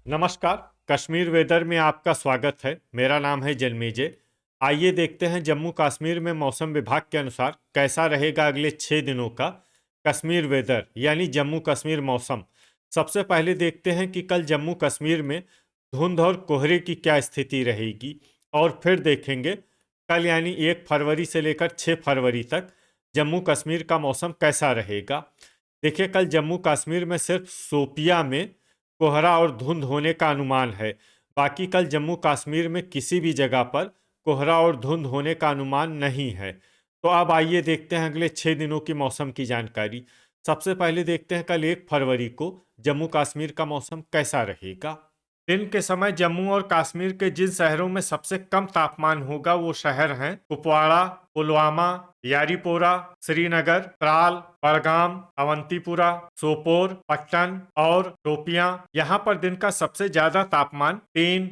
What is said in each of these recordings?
नमस्कार। कश्मीर वेदर में आपका स्वागत है। मेरा नाम है जन्मेजय। आइए देखते हैं जम्मू कश्मीर में मौसम विभाग के अनुसार कैसा रहेगा अगले 6 दिनों का कश्मीर वेदर यानी जम्मू कश्मीर मौसम। सबसे पहले देखते हैं कि कल जम्मू कश्मीर में धुंध और कोहरे की क्या स्थिति रहेगी, और फिर देखेंगे कल यानी 1 फरवरी से लेकर 6 फरवरी तक जम्मू कश्मीर का मौसम कैसा रहेगा। देखिए, कल जम्मू कश्मीर में सिर्फ शोपिया में कोहरा और धुंध होने का अनुमान है। बाकी कल जम्मू कश्मीर में किसी भी जगह पर कोहरा और धुंध होने का अनुमान नहीं है। तो अब आइए देखते हैं अगले 6 दिनों की मौसम की जानकारी। सबसे पहले देखते हैं कल 1 फरवरी को जम्मू कश्मीर का मौसम कैसा रहेगा। दिन के समय जम्मू और कश्मीर के जिन शहरों में सबसे कम तापमान होगा वो शहर हैं कुपवाड़ा, पुलवामा, यारीपोरा, श्रीनगर, त्राल, बड़गाम, अवंतीपुरा, सोपोर, पट्टन और शोपियां। यहाँ पर दिन का सबसे ज्यादा तापमान 3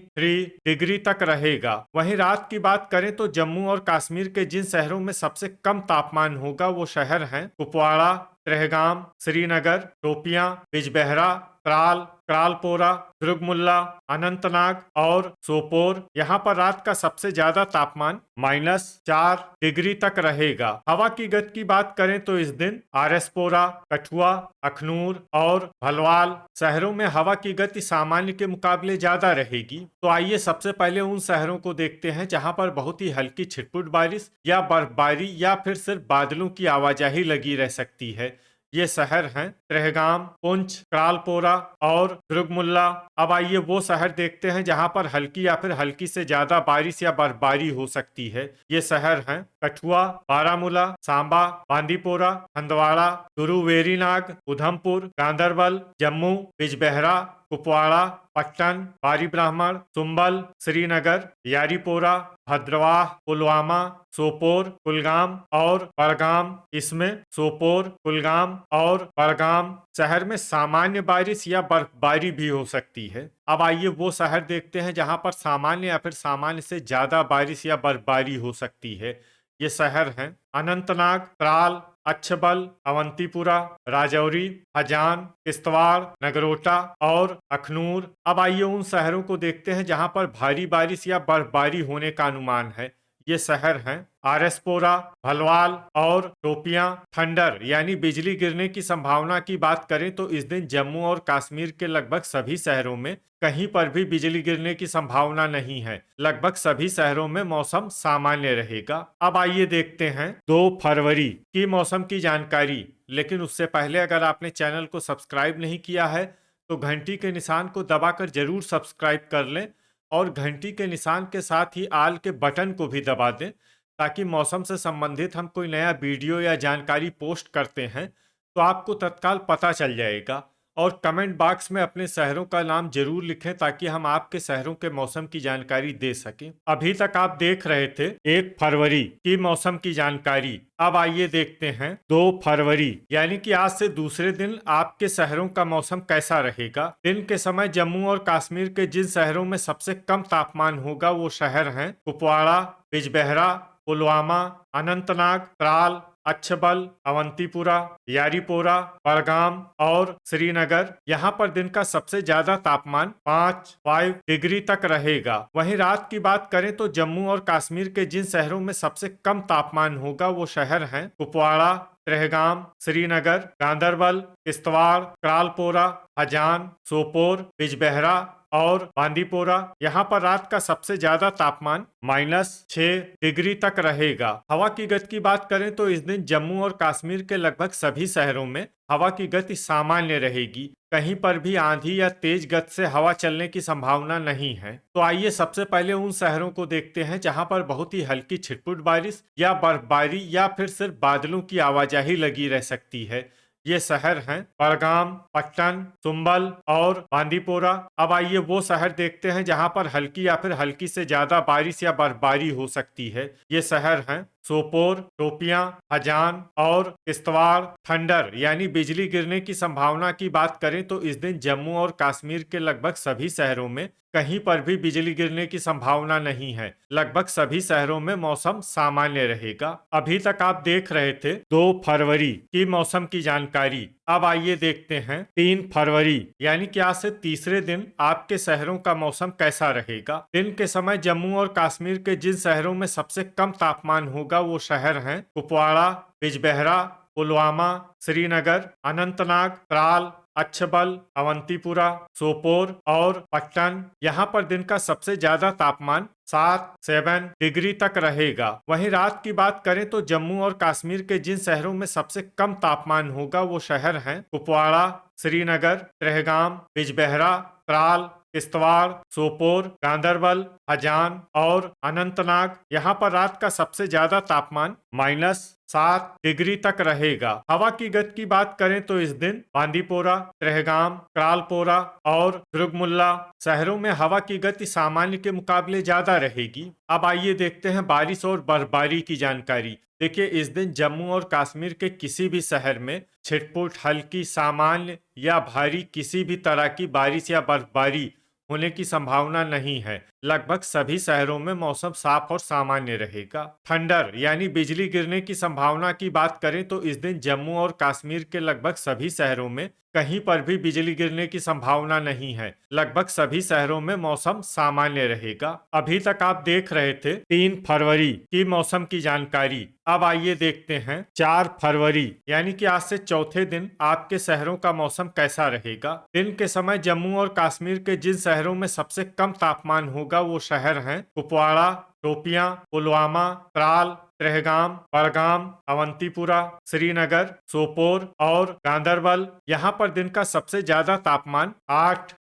डिग्री तक रहेगा। वहीं रात की बात करें तो जम्मू और कश्मीर के जिन शहरों में सबसे कम तापमान होगा वो शहर हैं कुपवाड़ा, त्रेहगाम, श्रीनगर, शोपियां, बिजबेहरा, त्राल, क्रालपोरा, दुर्गमुल्ला, अनंतनाग और सोपोर। यहाँ पर रात का सबसे ज्यादा तापमान -4 डिग्री तक रहेगा। हवा की गति की बात करें तो इस दिन आरएसपोरा, कठुआ, अखनूर और भलवाल शहरों में हवा की गति सामान्य के मुकाबले ज्यादा रहेगी। तो आइए सबसे पहले उन शहरों को देखते हैं जहां पर बहुत ही हल्की छिटपुट बारिश या बर्फबारी या फिर सिर्फ बादलों की आवाजाही लगी रह सकती है। ये शहर हैं त्रेहगाम, पुंछ, क्रालपोरा और दुर्गमुल्ला। अब आइए वो शहर देखते हैं जहां पर हल्की या फिर हल्की से ज्यादा बारिश या बर्फबारी हो सकती है। ये शहर हैं कठुआ, बारामूला, सांबा, बांदीपोरा, हंदवाड़ा, गुरुवेरीनाग, उधमपुर, गांदरबल, जम्मू, बिजबेहरा, कुपवाड़ा, पट्टन, बारी ब्राह्मण, सुंबल, श्रीनगर, यारीपोरा, भद्रवाह, पुलवामा, सोपोर, कुलगाम और बड़गाम। इसमें सोपोर, कुलगाम और बड़गाम शहर में सामान्य बारिश या बर्फबारी भी हो सकती है। अब आइए वो शहर देखते हैं जहां पर सामान्य या फिर सामान्य से ज्यादा बारिश या बर्फबारी हो सकती है। ये शहर हैं अनंतनाग, त्राल, अच्छबल, अवंतीपुरा, राजौरी, हजान, किश्तवाड़, नगरोटा और अखनूर। अब आइए उन शहरों को देखते हैं जहां पर भारी बारिश या बर्फबारी होने का अनुमान है। ये शहर हैं आरएसपोरा, भलवाल और शोपियां। थंडर यानी बिजली गिरने की संभावना की बात करें तो इस दिन जम्मू और कश्मीर के लगभग सभी शहरों में कहीं पर भी बिजली गिरने की संभावना नहीं है। लगभग सभी शहरों में मौसम सामान्य रहेगा। अब आइए देखते हैं 2 फरवरी की मौसम की जानकारी। लेकिन उससे पहले अगर आपने चैनल को सब्सक्राइब नहीं किया है तो घंटी के निशान को दबाकर जरूर सब्सक्राइब कर लें और घंटी के निशान के साथ ही आल के बटन को भी दबा दें, ताकि मौसम से संबंधित हम कोई नया वीडियो या जानकारी पोस्ट करते हैं तो आपको तत्काल पता चल जाएगा। और कमेंट बॉक्स में अपने शहरों का नाम जरूर लिखें ताकि हम आपके शहरों के मौसम की जानकारी दे सकें। अभी तक आप देख रहे थे 1 फरवरी की मौसम की जानकारी। अब आइए देखते हैं 2 फरवरी यानी कि आज से दूसरे दिन आपके शहरों का मौसम कैसा रहेगा। दिन के समय जम्मू और कश्मीर के जिन शहरों में सबसे कम तापमान होगा वो शहर हैं कुपवाड़ा, बिजबेहरा, पुलवामा, अनंतनाग, त्राल, अच्छबल, अवंतीपुरा, यारीपोरा, बड़गाम और श्रीनगर। यहाँ पर दिन का सबसे ज्यादा तापमान 5 डिग्री तक रहेगा। वहीं रात की बात करें तो जम्मू और कश्मीर के जिन शहरों में सबसे कम तापमान होगा वो शहर हैं कुपवाड़ा, त्रेहगाम, श्रीनगर, गांदरबल, किश्तवाड़, क्रालपोरा, हजान, सोपोर, बिजबेहरा और बांदीपोरा। यहाँ पर रात का सबसे ज्यादा तापमान -6 डिग्री तक रहेगा। हवा की गति की बात करें तो इस दिन जम्मू और कश्मीर के लगभग सभी शहरों में हवा की गति सामान्य रहेगी। कहीं पर भी आंधी या तेज गति से हवा चलने की संभावना नहीं है। तो आइए सबसे पहले उन शहरों को देखते हैं जहां पर बहुत ही हल्की छिटपुट बारिश या बर्फबारी या फिर सिर्फ बादलों की आवाजाही लगी रह सकती है। ये शहर हैं बड़गाम, पट्टन, सुंबल और बांदीपोरा। अब आइए वो शहर देखते हैं जहां पर हल्की या फिर हल्की से ज्यादा बारिश या बर्फबारी हो सकती है। ये शहर हैं सोपोर, शोपियां, हजान और किश्तवाड़। थंडर यानी बिजली गिरने की संभावना की बात करें तो इस दिन जम्मू और कश्मीर के लगभग सभी शहरों में कहीं पर भी बिजली गिरने की संभावना नहीं है। लगभग सभी शहरों में मौसम सामान्य रहेगा। अभी तक आप देख रहे थे 2 फरवरी की मौसम की जानकारी। अब आइए देखते हैं 3 फरवरी यानी कि आज से तीसरे दिन आपके शहरों का मौसम कैसा रहेगा। दिन के समय जम्मू और कश्मीर के जिन शहरों में सबसे कम तापमान होगा वो शहर हैं कुपवाड़ा, बिजबेहरा, पुलवामा, श्रीनगर, अनंतनाग, त्राल, अच्छबल, अवंतीपुरा, सोपोर और पट्टन। यहाँ पर दिन का सबसे ज्यादा तापमान 7 डिग्री तक रहेगा। वहीं रात की बात करें तो जम्मू और कश्मीर के जिन शहरों में सबसे कम तापमान होगा वो शहर हैं कुपवाड़ा, श्रीनगर, त्रेहगाम, बिजबेहरा, त्राल, किश्तवाड़, सोपोर, गांदरबल, हजान और अनंतनाग। यहाँ पर रात का सबसे ज्यादा तापमान -7 डिग्री तक रहेगा। हवा की गति की बात करें तो इस दिन बांदीपोरा, त्रेहगाम, क्रालपोरा और दुर्गमुल्ला शहरों में हवा की गति सामान्य के मुकाबले ज्यादा रहेगी। अब आइए देखते हैं बारिश और बर्फबारी की जानकारी। देखिए, इस दिन जम्मू और कश्मीर के किसी भी शहर में छिटपुट, हल्की, सामान्य या भारी किसी भी तरह की बारिश या बर्फबारी होने की संभावना नहीं है। लगभग सभी शहरों में मौसम साफ और सामान्य रहेगा। थंडर यानी बिजली गिरने की संभावना की बात करें तो इस दिन जम्मू और कश्मीर के लगभग सभी शहरों में कहीं पर भी बिजली गिरने की संभावना नहीं है। लगभग सभी शहरों में मौसम सामान्य रहेगा। अभी तक आप देख रहे थे 3 फरवरी की मौसम की जानकारी। अब आइए देखते हैं 4 फरवरी यानी कि आज से चौथे दिन आपके शहरों का मौसम कैसा रहेगा। दिन के समय जम्मू और कश्मीर के जिन शहरों में सबसे कम तापमान होगा वो शहर हैं कुपवाड़ा, शोपियां, पुलवामा, त्राल, त्रेहगाम, बड़गाम, अवंतीपुरा, श्रीनगर, सोपोर और गांदरबल। यहाँ पर दिन का सबसे ज्यादा तापमान 8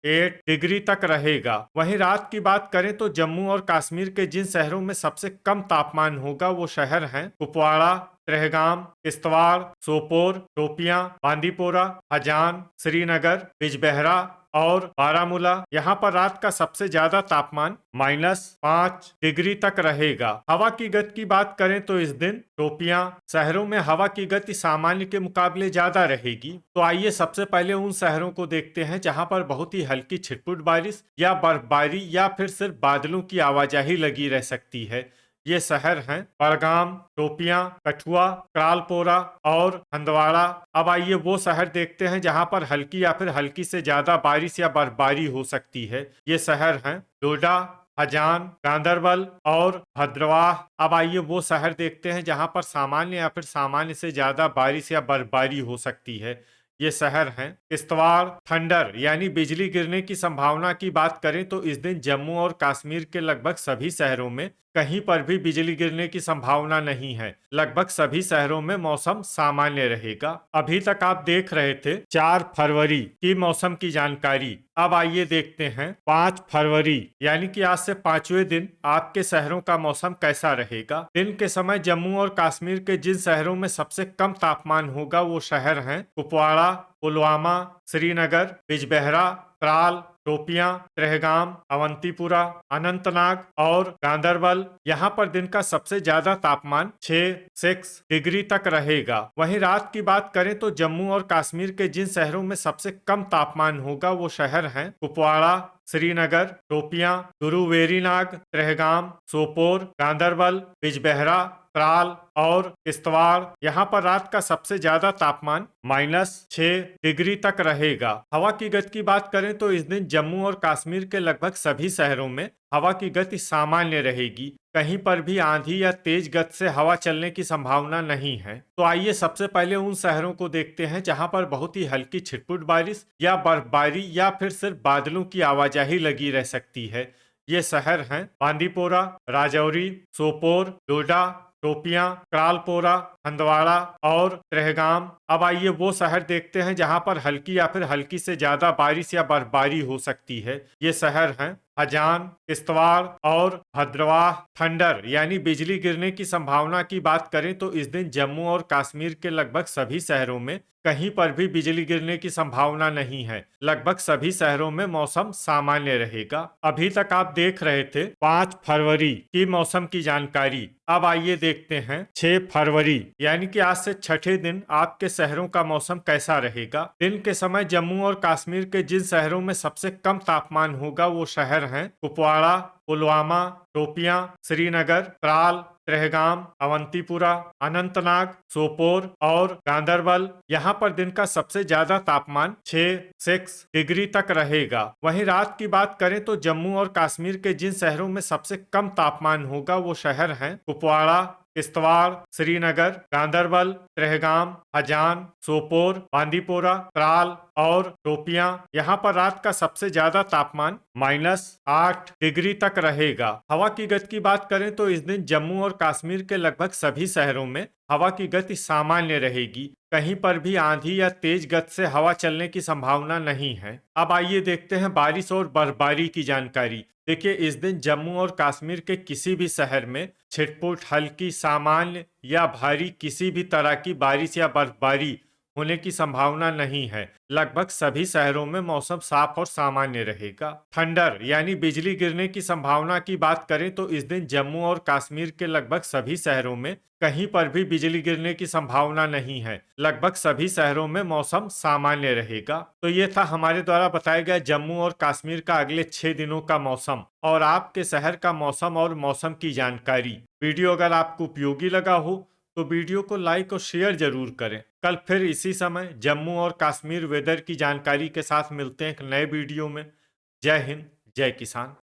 डिग्री तक रहेगा। वहीं रात की बात करें तो जम्मू और कश्मीर के जिन शहरों में सबसे कम तापमान होगा वो शहर हैं कुपवाड़ा, त्रेहगाम, किश्तवाड़, सोपोर, शोपियां, बांदीपोरा, हजान, श्रीनगर, बिजबेहरा और बारामूला। यहाँ पर रात का सबसे ज्यादा तापमान -5 डिग्री तक रहेगा। हवा की गति की बात करें तो इस दिन शोपियां शहरों में हवा की गति सामान्य के मुकाबले ज्यादा रहेगी। तो आइए सबसे पहले उन शहरों को देखते हैं जहाँ पर बहुत ही हल्की छिटपुट बारिश या बर्फबारी या फिर सिर्फ बादलों की आवाजाही लगी रह सकती है। ये शहर हैं बड़गाम, शोपियां, कठुआ, क्रालपोरा और हंदवाड़ा। अब आइए वो शहर देखते हैं जहां पर हल्की या फिर हल्की से ज्यादा बारिश या बर्फबारी हो सकती है। ये शहर हैं डोडा, हजान, गांदरबल और भद्रवाह। अब आइए वो शहर देखते हैं जहां पर सामान्य या फिर सामान्य से ज्यादा बारिश या बर्फबारी हो सकती है। ये शहर हैं किश्तवाड़। थंडर यानी बिजली गिरने की संभावना की बात करें तो इस दिन जम्मू और कश्मीर के लगभग सभी शहरों में कहीं पर भी बिजली गिरने की संभावना नहीं है। लगभग सभी शहरों में मौसम सामान्य रहेगा। अभी तक आप देख रहे थे 4 फरवरी की मौसम की जानकारी। अब आइए देखते हैं 5 फरवरी यानी कि आज से पांचवें दिन आपके शहरों का मौसम कैसा रहेगा। दिन के समय जम्मू और कश्मीर के जिन शहरों में सबसे कम तापमान होगा वो शहर हैं कुपवाड़ा, पुलवामा, श्रीनगर, बिजबेहरा, त्राल, शोपियां, त्रेहगाम, अवंतीपुरा, अनंतनाग और गांदरबल। यहाँ पर दिन का सबसे ज्यादा तापमान 6 डिग्री तक रहेगा। वहीं रात की बात करें तो जम्मू और कश्मीर के जिन शहरों में सबसे कम तापमान होगा वो शहर हैं कुपवाड़ा, श्रीनगर, शोपियां, गुरुवेरीनाग, त्रेहगाम, सोपोर, गांदरबल, बिजबेहरा, त्राल और किश्तवाड़। यहाँ पर रात का सबसे ज्यादा तापमान -6 डिग्री तक रहेगा। हवा की गति की बात करें तो इस दिन जम्मू और कश्मीर के लगभग सभी शहरों में हवा की गति सामान्य रहेगी। कहीं पर भी आंधी या तेज गति से हवा चलने की संभावना नहीं है। तो आइए सबसे पहले उन शहरों को देखते हैं जहां पर बहुत ही हल्की छिटपुट बारिश या बर्फबारी या फिर सिर्फ बादलों की आवाजाही लगी रह सकती है। ये शहर हैं बांदीपोरा, राजौरी, सोपोर, डोडा, शोपियां, क्रालपोरा, हंदवाड़ा और त्रेहगाम। अब आइए वो शहर देखते हैं जहां पर हल्की या फिर हल्की से ज्यादा बारिश या बर्फबारी हो सकती है। ये शहर हैं हजान, किश्तवाड़ और भद्रवाह। थंडर यानी बिजली गिरने की संभावना की बात करें तो इस दिन जम्मू और कश्मीर के लगभग सभी शहरों में कहीं पर भी बिजली गिरने की संभावना नहीं है। लगभग सभी शहरों में मौसम सामान्य रहेगा। अभी तक आप देख रहे थे 5 फरवरी की मौसम की जानकारी। अब आइए देखते हैं 6 फरवरी यानी कि आज से छठे दिन आपके शहरों का मौसम कैसा रहेगा। दिन के समय जम्मू और कश्मीर के जिन शहरों में सबसे कम तापमान होगा वो शहर हैं कुपवाड़ा, पुलवामा, शोपियां, श्रीनगर, त्राल, त्रेहगाम, अवंतीपुरा, अनंतनाग, सोपोर और गांदरबल। यहाँ पर दिन का सबसे ज्यादा तापमान 6 डिग्री तक रहेगा। वहीं रात की बात करें तो जम्मू और कश्मीर के जिन शहरों में सबसे कम तापमान होगा वो शहर हैं कुपवाड़ा, किश्तवाड़, श्रीनगर, गांदरबल, त्रेहगाम, हजान, सोपोर, बांदीपोरा, त्राल और शोपियां। यहाँ पर रात का सबसे ज्यादा तापमान -8 डिग्री तक रहेगा। हवा की गति की बात करें तो इस दिन जम्मू और कश्मीर के लगभग सभी शहरों में हवा की गति सामान्य रहेगी। कहीं पर भी आंधी या तेज गति से हवा चलने की संभावना नहीं है। अब आइए देखते हैं बारिश और बर्फबारी की जानकारी। देखिए, इस दिन जम्मू और कश्मीर के किसी भी शहर में छिटपुट, हल्की, सामान्य या भारी किसी भी तरह की बारिश या बर्फबारी होने की संभावना नहीं है। लगभग सभी शहरों में मौसम साफ और सामान्य रहेगा। थंडर यानी बिजली गिरने की संभावना की बात करें तो इस दिन जम्मू और कश्मीर के लगभग सभी शहरों में कहीं पर भी बिजली गिरने की संभावना नहीं है। लगभग सभी शहरों में मौसम सामान्य रहेगा। तो ये था हमारे द्वारा बताया गया जम्मू और कश्मीर का अगले 6 दिनों का मौसम और आपके शहर का मौसम और मौसम की जानकारी। वीडियो अगर आपको उपयोगी लगा हो तो वीडियो को लाइक और शेयर जरूर करें। कल फिर इसी समय जम्मू और कश्मीर वेदर की जानकारी के साथ मिलते हैं एक नए वीडियो में। जय हिंद, जय किसान।